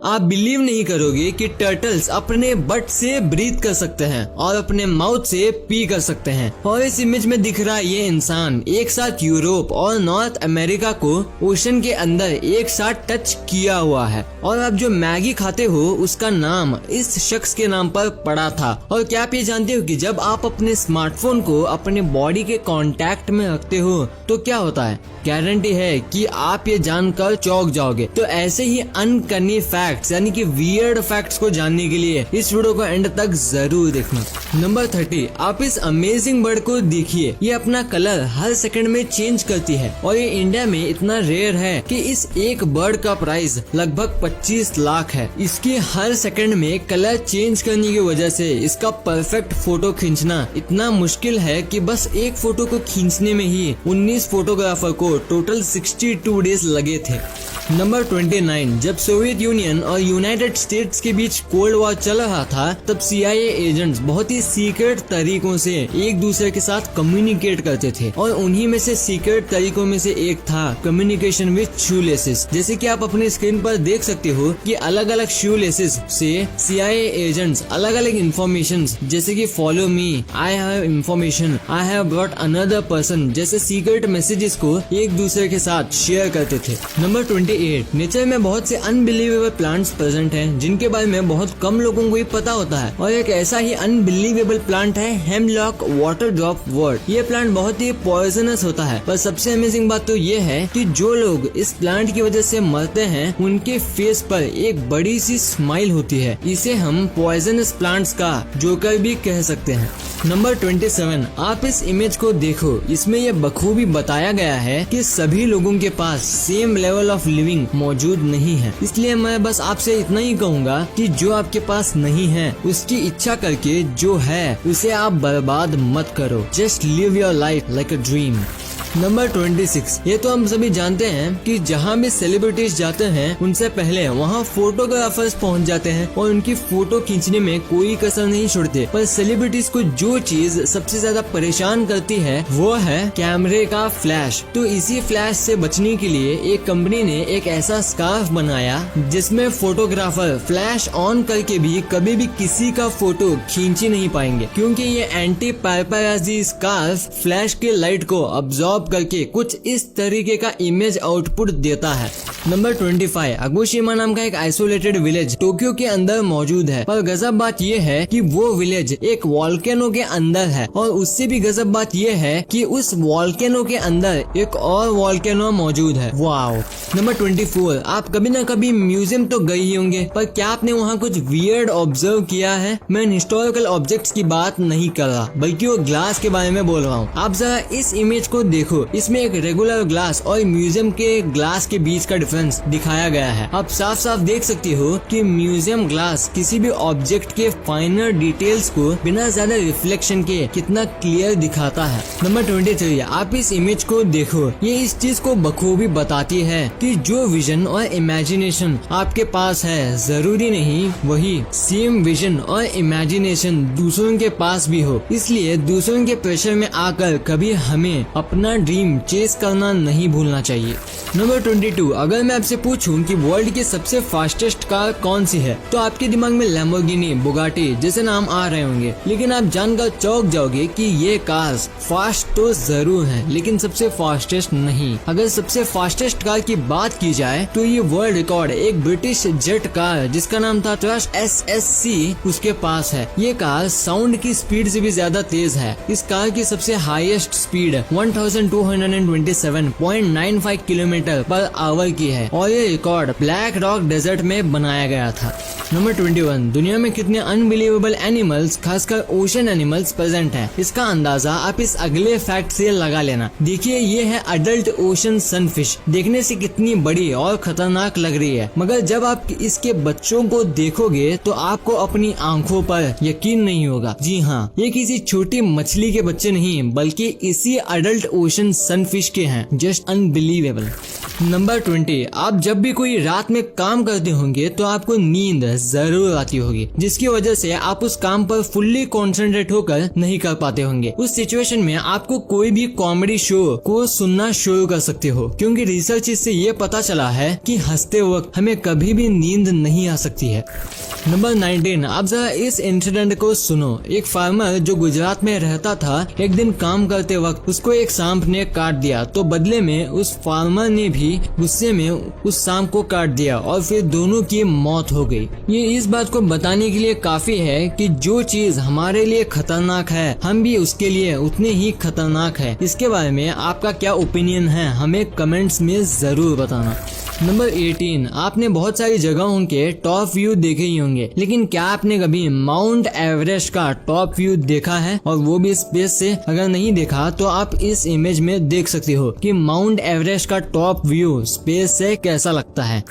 आप बिलीव नहीं करोगे कि टर्टल्स अपने बट से ब्रीथ कर सकते हैं और अपने माउथ से पी कर सकते हैं। और इस इमेज में दिख रहा ये इंसान एक साथ यूरोप और नॉर्थ अमेरिका को ओशन के अंदर एक साथ टच किया हुआ है। और आप जो मैगी खाते हो उसका नाम इस शख्स के नाम पर पड़ा था। और क्या आप ये जानते हो कि जब आप अपने स्मार्टफोन को अपने बॉडी के कांटेक्ट में रखते हो तो क्या होता है? गारंटी है कि आप ये जानकर चौंक जाओगे। तो ऐसे ही अनकनी फैक्ट्स यानी कि वियर्ड फैक्ट्स को जानने के लिए इस वीडियो को एंड तक जरूर देखना। नंबर 30, आप इस अमेजिंग बर्ड को देखिए। ये अपना कलर हर सेकंड में चेंज करती है और ये इंडिया में इतना रेयर है कि इस एक बर्ड का प्राइस लगभग 25 लाख है। इसकी हर सेकंड में कलर चेंज करने की वजह से इसका परफेक्ट फोटो खींचना इतना मुश्किल है कि बस एक फोटो को खींचने में ही 19 फोटोग्राफर को टोटल 62 डेज लगे थे। नंबर 29, जब सोवियत यूनियन और यूनाइटेड स्टेट्स के बीच कोल्ड वॉर चल रहा था तब CIA एजेंट्स बहुत ही सीक्रेट तरीकों से एक दूसरे के साथ कम्युनिकेट करते थे और उन्हीं में से सीक्रेट तरीकों में से एक था कम्युनिकेशन विद शू लेसेस। जैसे कि आप अपनी स्क्रीन पर देख सकते हो कि अलग अलग शू लेसेस से CIA एजेंट्स अलग अलग इंफॉर्मेशन जैसे कि follow me, I have information, I have brought another person जैसे सीक्रेट मैसेजेस को एक दूसरे के साथ शेयर करते थे। नंबर 28, नेचर में बहुत से अनबिलीवेबल प्लांट्स प्रेजेंट हैं जिनके बारे में बहुत कम लोगों को ही पता होता है। और एक ऐसा ही अनबिलीवेबल प्लांट है हेमलॉक वाटर ड्रॉप वर्ड। ये प्लांट बहुत ही पॉइजनस होता है, पर सबसे अमेजिंग बात तो ये है कि जो लोग इस प्लांट की वजह से मरते हैं उनके फेस पर एक बड़ी सी स्माइल होती है। इसे हम पॉइजनस प्लांट्स का जोकर भी कह सकते हैं। नंबर 27, आप इस इमेज को देखो। इसमें यह बखूबी बताया गया है कि सभी लोगों के पास सेम लेवल ऑफ लिविंग मौजूद नहीं है। इसलिए मैं बस आपसे इतना ही कहूँगा कि जो आपके पास नहीं है उसकी इच्छा करके जो है उसे आप बर्बाद मत करो। Just live your life like a dream. Number 26, ये तो हम सभी जानते हैं कि जहाँ भी सेलिब्रिटीज जाते हैं उनसे पहले वहाँ फोटोग्राफर्स पहुँच जाते हैं और उनकी फोटो खींचने में कोई कसर नहीं छोड़ते। पर सेलिब्रिटीज को जो चीज सबसे ज्यादा परेशान करती है वो है कैमरे का फ्लैश। तो इसी फ्लैश से बचने के लिए एक कंपनी ने एक ऐसा स्कार्फ बनाया जिसमें फोटोग्राफर फ्लैश ऑन करके भी कभी भी किसी का फोटो खींच ही नहीं पाएंगे, क्योंकि ये एंटी पैपराजी स्कार्फ फ्लैश के लाइट को अब्सॉर्ब करके कुछ इस तरीके का इमेज आउटपुट देता है। नंबर 25, अगुशिमा नाम का एक आइसोलेटेड विलेज टोक्यो के अंदर मौजूद है। पर गजब बात यह है कि वो विलेज एक वॉल्केनो के अंदर है और उससे भी गजब बात यह है कि उस वॉल्केनो के अंदर एक और वॉल्केनो मौजूद है। वाओ। नंबर 24, आप कभी न कभी म्यूजियम तो गए ही होंगे, पर क्या आपने वहाँ कुछ वियर्ड ऑब्जर्व किया है? मैं हिस्टोरिकल ऑब्जेक्ट्स की बात नहीं कर रहा बल्कि वो ग्लास के बारे में बोल रहा हूँ। आप जरा इस इमेज को देखो। इसमें एक रेगुलर ग्लास और म्यूजियम के ग्लास के बीच का डिफरेंस दिखाया गया है। आप साफ साफ देख सकते हो कि म्यूजियम ग्लास किसी भी ऑब्जेक्ट के फाइनर डिटेल्स को बिना ज्यादा रिफ्लेक्शन के कितना क्लियर दिखाता है। नंबर 23, आप इस इमेज को देखो। ये इस चीज को बखूबी बताती है कि जो विजन और इमेजिनेशन आपके पास है जरूरी नहीं वही सेम विजन और इमेजिनेशन दूसरों के पास भी हो। इसलिए दूसरों के प्रेशर में आकर कभी हमें अपना ड्रीम चेस करना नहीं भूलना चाहिए। नंबर 22, अगर मैं आपसे पूछूं कि वर्ल्ड की सबसे फास्टेस्ट कार कौन सी है तो आपके दिमाग में लैम्बोर्गिनी, बुगाटी जैसे नाम आ रहे होंगे, लेकिन आप जानकर चौंक जाओगे कि ये कार्स फास्ट तो जरूर हैं, लेकिन सबसे फास्टेस्ट नहीं। अगर सबसे फास्टेस्ट कार की बात की जाए तो ये वर्ल्ड रिकॉर्ड एक ब्रिटिश जेट कार जिसका नाम था ट्रस्ट SSC उसके पास है। ये कार साउंड की स्पीड से भी ज्यादा तेज है। इस कार की सबसे highest speed 1227.95 kilometre per hour की है और ये रिकॉर्ड ब्लैक रॉक डेजर्ट में बनाया गया था। नंबर 21, दुनिया में कितने अनबिलीवेबल एनिमल्स खासकर ओशन एनिमल्स प्रेजेंट हैं, इसका अंदाजा आप इस अगले फैक्ट से लगा लेना। देखिए ये है अडल्ट ओशन सनफिश। देखने से कितनी बड़ी और खतरनाक लग रही है, मगर जब आप इसके बच्चों को देखोगे तो आपको अपनी आंखों पर यकीन नहीं होगा। जी हाँ, ये किसी छोटी मछली के बच्चे नहीं बल्कि इसी अडल्ट ओशन सनफिश के हैं। Just unbelievable. नंबर 20, आप जब भी कोई रात में काम करते होंगे तो आपको नींद जरूर आती होगी, जिसकी वजह से आप उस काम पर फुल्ली कॉन्सेंट्रेट होकर नहीं कर पाते होंगे। उस सिचुएशन में आपको कोई भी कॉमेडी शो को सुनना शुरू कर सकते हो, क्योंकि रिसर्च इससे ये पता चला है कि हंसते वक्त हमें कभी भी नींद नहीं आ सकती है। नंबर 19, आप जरा इस इंसिडेंट को सुनो। एक फार्मर जो गुजरात में रहता था, एक दिन काम करते वक्त उसको एक सांप ने काट दिया, तो बदले में उस फार्मर ने भी गुस्से में उस सांप को काट दिया और फिर दोनों की मौत हो गई। ये इस बात को बताने के लिए काफी है कि जो चीज हमारे लिए खतरनाक है, हम भी उसके लिए उतने ही खतरनाक है। इसके बारे में आपका क्या ओपिनियन है, हमें कमेंट्स में जरूर बताना। नंबर 18, आपने बहुत सारी जगहों के टॉप व्यू देखे ही होंगे, लेकिन क्या आपने कभी माउंट एवरेस्ट का टॉप व्यू देखा है, और वो भी स्पेस से? अगर नहीं देखा तो आप इस इमेज में देख सकते हो कि माउंट एवरेस्ट का टॉप व्यू स्पेस से कैसा लगता है।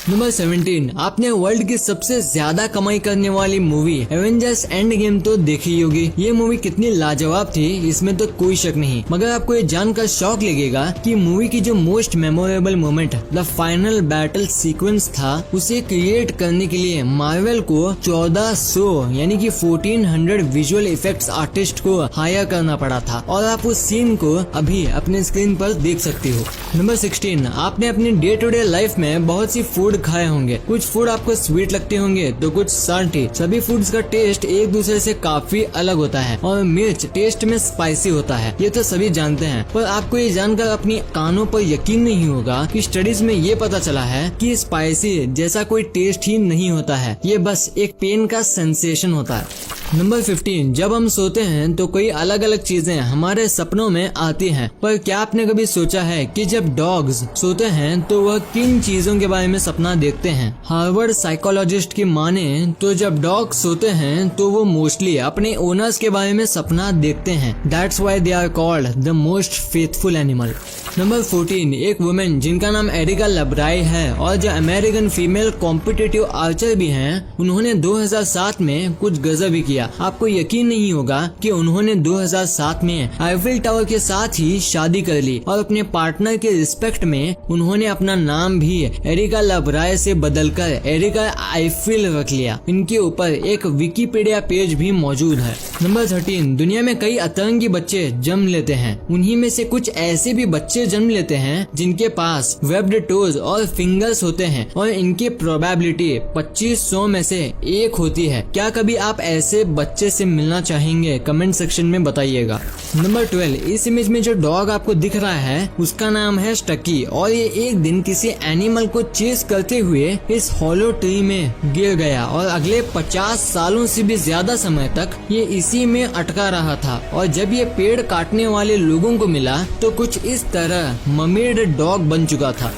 नंबर 17, आपने वर्ल्ड की सबसे ज्यादा कमाई करने वाली मूवी एवेंजर्स एंड गेम तो देखी ही होगी। ये मूवी कितनी लाजवाब थी, इसमें तो कोई शक नहीं, मगर आपको ये जानकर शौक लगेगा कि मूवी की जो most memorable moment the final battle sequence था, उसे क्रिएट करने के लिए मार्वल को 1400 यानी कि 1400 विजुअल इफेक्ट्स आर्टिस्ट को हायर करना पड़ा था, और आप उस सीन को अभी अपने स्क्रीन पर देख सकते हो। नंबर 16, आपने अपनी डे टू डे लाइफ में बहुत सी फूड खाए होंगे। कुछ फूड आपको स्वीट लगते होंगे तो कुछ साल्टी। सभी फूड्स का टेस्ट एक दूसरे से काफी अलग होता है, और मिर्च टेस्ट में स्पाइसी होता है, ये तो सभी जानते हैं। पर आपको ये जानकर अपनी कानों पर यकीन नहीं होगा कि स्टडीज में ये पता चला है कि स्पाइसी जैसा कोई टेस्ट ही नहीं होता है, ये बस एक पेन का सेंसेशन होता है। नंबर 15, जब हम सोते हैं तो कई अलग अलग चीजें हमारे सपनों में आती हैं, पर क्या आपने कभी सोचा है कि जब डॉग्स सोते हैं तो वह किन चीजों के बारे में सपना देखते हैं? हार्वर्ड साइकोलॉजिस्ट की माने तो जब डॉग सोते हैं तो वो मोस्टली अपने ओनर्स के बारे में सपना देखते हैं। That's why they are called the most faithful animal. Number 14, एक वुमेन जिनका नाम एरिका लब्राई है और जो अमेरिकन फीमेल कॉम्पिटिटिव आर्चर भी हैं, उन्होंने 2007 में कुछ गजब ही किया। आपको यकीन नहीं होगा कि उन्होंने 2007 में आईफिल टावर के साथ ही शादी कर ली, और अपने पार्टनर के रिस्पेक्ट में उन्होंने अपना नाम भी एरिका लब्राई से बदलकर एरिका आईफिल रख लिया। इनके ऊपर एक विकिपीडिया पेज भी मौजूद है। नंबर 13, दुनिया में कई अतरंगी बच्चे जन्म लेते हैं, उन्हीं में से कुछ ऐसे भी बच्चे जन्म लेते हैं जिनके पास वेब्ड टोज और फिंगर्स होते हैं, और इनकी प्रोबेबिलिटी 2500 में से 1 होती है। क्या कभी आप ऐसे बच्चे से मिलना चाहेंगे? कमेंट सेक्शन में बताइएगा। नंबर 12, इस इमेज में जो डॉग आपको दिख रहा है उसका नाम है स्टकी, और ये एक दिन किसी एनिमल को चेस करते हुए इस हॉलो ट्री में गिर गया, और अगले 50 सालों से भी ज्यादा समय तक ये इसी में अटका रहा था। और जब ये पेड़ काटने वाले लोगों को मिला तो कुछ इस तरह ममेड डॉग बन चुका था।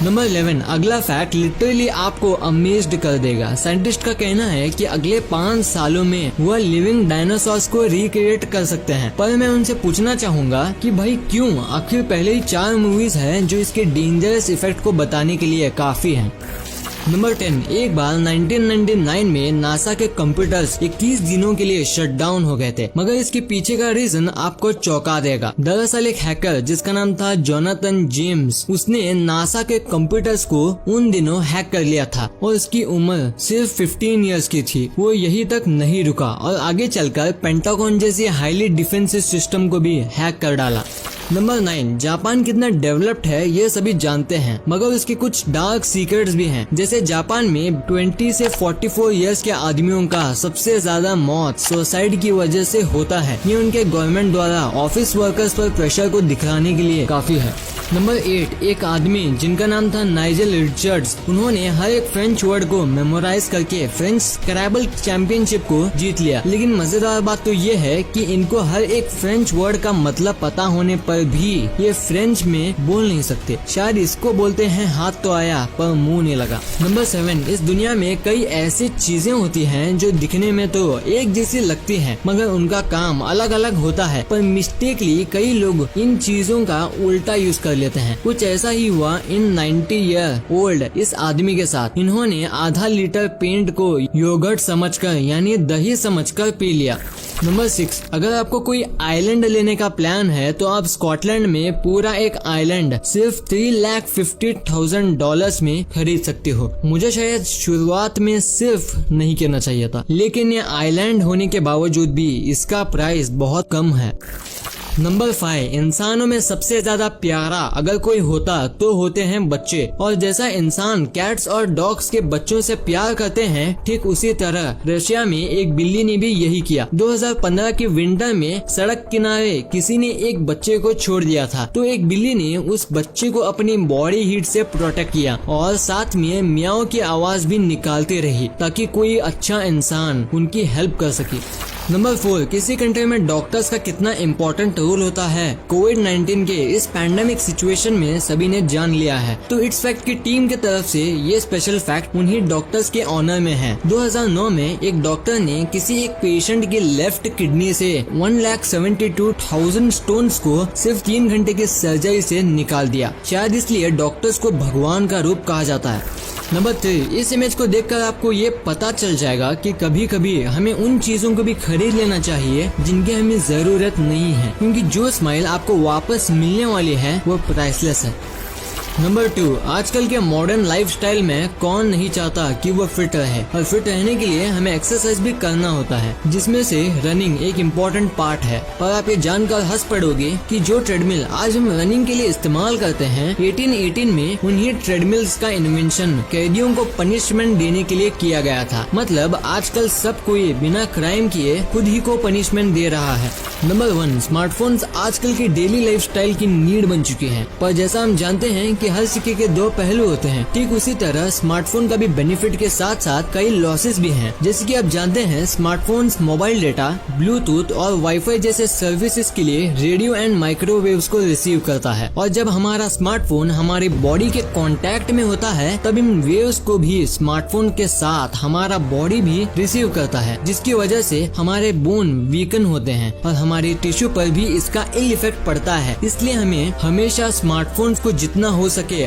नंबर 11, अगला फैक्ट लिटरली आपको अमेज्ड कर देगा। साइंटिस्ट का कहना है कि अगले 5 सालों में वह लिविंग डायनासोर्स को रिक्रिएट कर सकते हैं। पर मैं उनसे पूछना चाहूंगा कि भाई क्यों? आखिर पहले ही 4 मूवीज हैं जो इसके डेंजरस इफेक्ट को बताने के लिए काफी हैं। नंबर 10, एक बार 1999 में नासा के कंप्यूटर्स 21 दिनों के लिए शट डाउन हो गए थे, मगर इसके पीछे का रीजन आपको चौंका देगा। दरअसल एक हैकर जिसका नाम था जोनाथन जेम्स, उसने नासा के कंप्यूटर्स को उन दिनों हैक कर लिया था, और उसकी उम्र सिर्फ 15 इयर्स की थी। वो यही तक नहीं रुका और आगे चलकर पेंटागन जैसी हाईली डिफेंसिव सिस्टम को भी हैक कर डाला। नंबर 9, जापान कितना डेवलप्ड है ये सभी जानते हैं, मगर उसके कुछ डार्क सीक्रेट्स भी हैं। जैसे जापान में 20 से 44 इयर्स के आदमियों का सबसे ज्यादा मौत सुसाइड की वजह से होता है। ये उनके गवर्नमेंट द्वारा ऑफिस वर्कर्स पर प्रेशर को दिखाने के लिए काफी है। नंबर 8, एक आदमी जिनका नाम था नाइजल रिचर्ड्स, उन्होंने हर एक फ्रेंच वर्ड को मेमोराइज करके फ्रेंच स्क्रैबल चैंपियनशिप को जीत लिया। लेकिन मजेदार बात तो ये है कि इनको हर एक फ्रेंच वर्ड का मतलब पता होने पर भी ये फ्रेंच में बोल नहीं सकते। शायद इसको बोलते हैं हाथ तो आया पर मुंह नहीं लगा। नंबर 7, इस दुनिया में कई ऐसी चीजें होती हैं जो दिखने में तो एक जैसी लगती हैं, मगर उनका काम अलग अलग होता है। पर मिस्टेकली कई लोग इन चीजों का उल्टा यूज कर लेते हैं। कुछ ऐसा ही हुआ इन 90 ईयर ओल्ड इस आदमी के साथ। इन्होंने आधा लीटर पेंट को योगर्ट समझकर यानी दही समझकर पी लिया। नंबर 6, अगर आपको कोई आइलैंड लेने का प्लान है तो आप स्कॉटलैंड में पूरा एक आइलैंड सिर्फ $350,000 में खरीद सकते हो। मुझे शायद शुरुआत में सिर्फ नहीं कहना चाहिए था, लेकिन ये आइलैंड होने के बावजूद भी इसका प्राइस बहुत कम है। नंबर 5, इंसानों में सबसे ज्यादा प्यारा अगर कोई होता तो होते हैं बच्चे। और जैसा इंसान कैट्स और डॉग्स के बच्चों से प्यार करते हैं, ठीक उसी तरह रशिया में एक बिल्ली ने भी यही किया। 2015 के विंटर में सड़क किनारे किसी ने एक बच्चे को छोड़ दिया था, तो एक बिल्ली ने उस बच्चे को अपनी बॉडी हीट से प्रोटेक्ट किया और साथ में मियाओ की आवाज भी निकालती रही ताकि कोई अच्छा इंसान उनकी हेल्प कर सके। नंबर 4, किसी कंट्री में डॉक्टर्स का कितना इम्पोर्टेंट रोल होता है कोविड-19 के इस पैंडेमिक सिचुएशन में सभी ने जान लिया है। तो इट्स फैक्ट की टीम की तरफ से ये स्पेशल फैक्ट उन्हीं डॉक्टर्स के ऑनर में है। 2009 में एक डॉक्टर ने किसी एक पेशेंट की लेफ्ट किडनी से 1,72,000 स्टोन्स को सिर्फ 3 घंटे की सर्जरी से निकाल दिया। शायद इसलिए डॉक्टर्स को भगवान का रूप कहा जाता है। नंबर 3, इस इमेज को देखकर आपको ये पता चल जाएगा कि कभी कभी हमें उन चीजों को भी खरीद लेना चाहिए जिनकी हमें जरूरत नहीं है, क्योंकि जो स्माइल आपको वापस मिलने वाली है वो प्राइसलेस है। नंबर 2, आजकल के मॉडर्न लाइफस्टाइल में कौन नहीं चाहता कि वो फिट रहे, और फिट रहने के लिए हमें एक्सरसाइज भी करना होता है, जिसमें से रनिंग एक इम्पोर्टेंट पार्ट है। और आप ये जानकर हंस पड़ोगे कि जो ट्रेडमिल आज हम रनिंग के लिए इस्तेमाल करते हैं, 1818 में उन्हीं ट्रेडमिल्स का इन्वेंशन कैदियों को पनिशमेंट देने के लिए किया गया था। मतलब आजकल सब कोई बिना क्राइम किए खुद ही को पनिशमेंट दे रहा है। नंबर 1, स्मार्टफोन्स आजकल की डेली लाइफस्टाइल की नीड बन चुके हैं, पर जैसा हम जानते हैं कि हर सिक्के के 2 पहलू होते हैं, ठीक उसी तरह स्मार्टफोन का भी बेनिफिट के साथ साथ कई लॉसेस भी हैं। जैसे कि आप जानते हैं, स्मार्टफोन्स मोबाइल डेटा, ब्लूटूथ और वाईफाई जैसे सर्विसेज के लिए रेडियो एंड माइक्रोवेव्स को रिसीव करता है, और जब हमारा स्मार्टफोन हमारी बॉडी के कांटेक्ट में होता है तब इन वेव्स को भी स्मार्टफोन के साथ हमारा बॉडी भी रिसीव करता है, जिसकी वजह से हमारे बोन वीकन होते हैं और हमारे टिश्यू पर भी इसका इल इफेक्ट पड़ता है। इसलिए हमें हमेशा स्मार्टफोन्स को जितना हो सके